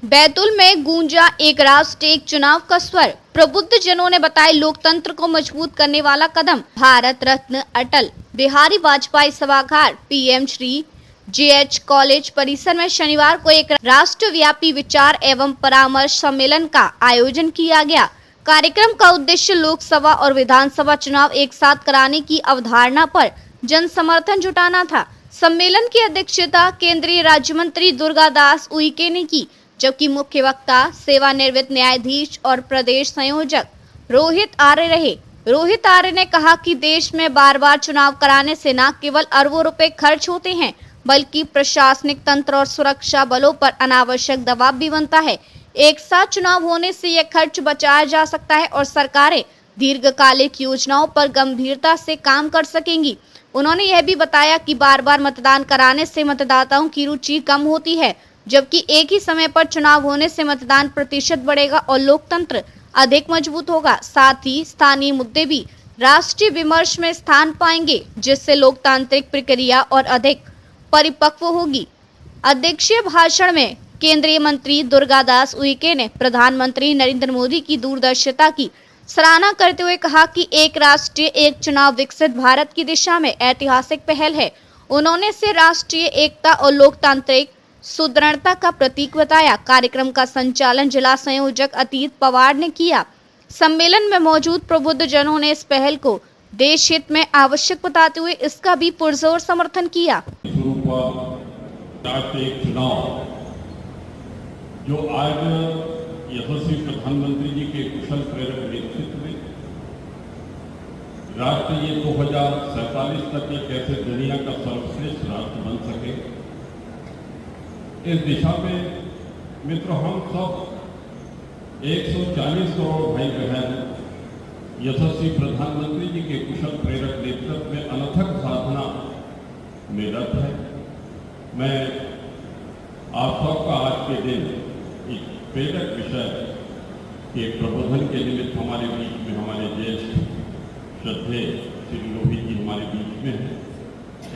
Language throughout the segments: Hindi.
बैतूल में गूंजा एक राष्ट्र एक चुनाव का स्वर। प्रबुद्ध जनों ने बताया लोकतंत्र को मजबूत करने वाला कदम। भारत रत्न अटल बिहारी वाजपेयी सभागार पीएम श्री जेएच कॉलेज परिसर में शनिवार को एक राष्ट्रव्यापी विचार एवं परामर्श सम्मेलन का आयोजन किया गया। कार्यक्रम का उद्देश्य लोकसभा और विधानसभा चुनाव एक साथ कराने की अवधारणा पर जन समर्थन जुटाना था। सम्मेलन की अध्यक्षता केंद्रीय राज्य मंत्री दुर्गादास उइके ने की, जबकि मुख्य वक्ता सेवानिवृत्त न्यायाधीश और प्रदेश संयोजक रोहित आर्य रहे। रोहित आर्य ने कहा कि देश में बार बार चुनाव कराने से न केवल अरबों रुपए खर्च होते हैं, बल्कि प्रशासनिक तंत्र और सुरक्षा बलों पर अनावश्यक दबाव भी बनता है। एक साथ चुनाव होने से यह खर्च बचाया जा सकता है और सरकारें दीर्घकालिक योजनाओं पर गंभीरता से काम कर सकेंगी। उन्होंने यह भी बताया कि बार बार मतदान कराने से मतदाताओं की रुचि कम होती है, जबकि एक ही समय पर चुनाव होने से मतदान प्रतिशत बढ़ेगा और लोकतंत्र अधिक मजबूत होगा। साथ ही स्थानीय मुद्दे भी राष्ट्रीय विमर्श में स्थान पाएंगे, जिससे लोकतांत्रिक प्रक्रिया और अधिक परिपक्व होगी। अध्यक्षीय भाषण में केंद्रीय मंत्री दुर्गादास उइके ने प्रधानमंत्री नरेंद्र मोदी की दूरदर्शिता की सराहना करते हुए कहा कि एक राष्ट्रीय एक चुनाव विकसित भारत की दिशा में ऐतिहासिक पहल है। उन्होंने इसे राष्ट्रीय एकता और लोकतांत्रिक सुदृढ़ता का प्रतीक बताया। कार्यक्रम का संचालन जिला संयोजक अतीत पवार ने किया। सम्मेलन में मौजूद प्रबुद्ध जनों ने इस पहल को देश हित में आवश्यक बताते हुए इसका भी पुरजोर समर्थन किया। चुनाव जो आज यशस्वी प्रधानमंत्री जी के कुशल प्रेरक नेतृत्व में राष्ट्र ये 2047 तक एक ऐसे दुनिया का सर्वश्रेष्ठ राष्ट्र बन सके, इस दिशा में मित्रों हम सब 140 करोड़ भाई बहन यशस्वी प्रधानमंत्री जी के कुशल प्रेरक नेतृत्व में अनथक साधना में रत है। मैं आप सबका आज के दिन एक प्रेरक विषय के प्रबोधन के निमित्त हमारे बीच में हमारे ज्येष्ठ श्रद्धेय श्री लोहित जी हमारे बीच में है।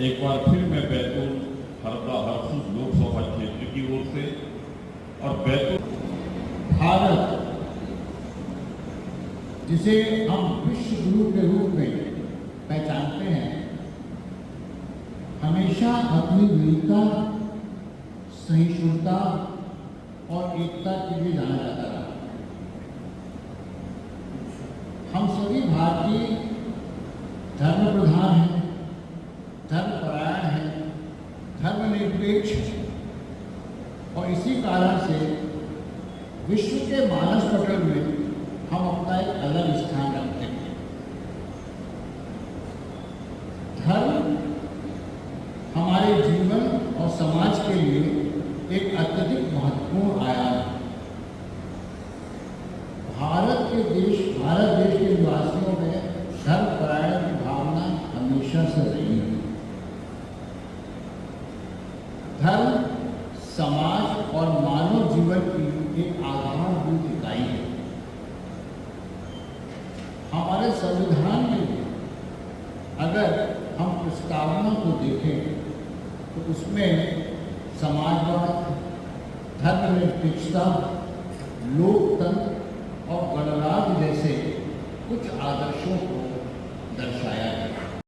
एक बार फिर मैं बैतूल हरदा हरसूद लोकसभा क्षेत्र की ओर से और बैतूल भारत जिसे हम विश्व गुरु के रूप में पहचानते हैं, हमेशा अपनी वीरता, सहिष्णुता और एकता के लिए जाना जाता रहा। हम सभी भारतीय धर्म प्रधान हैं, धर्मपरायण हैं, धर्मनिरपेक्ष हैं और इसी कारण से विश्व के मानस पटल में हम अपना एक अलग स्थान रखते हैं। धर्म हमारे जीवन और समाज के लिए एक अत्यधिक महत्वपूर्ण आयाम है। भारत देश के निवासियों में धर्मपरायण की भावना हमेशा से रही है। धर्म समाज और मानव जीवन की एक आधारभूत इकाई है। हमारे संविधान में अगर हम प्रस्तावना को देखें तो उसमें समाजवाद, धर्मनिरपेक्षता, लोकतंत्र और गणराज्य जैसे कुछ आदर्शों को दर्शाया है।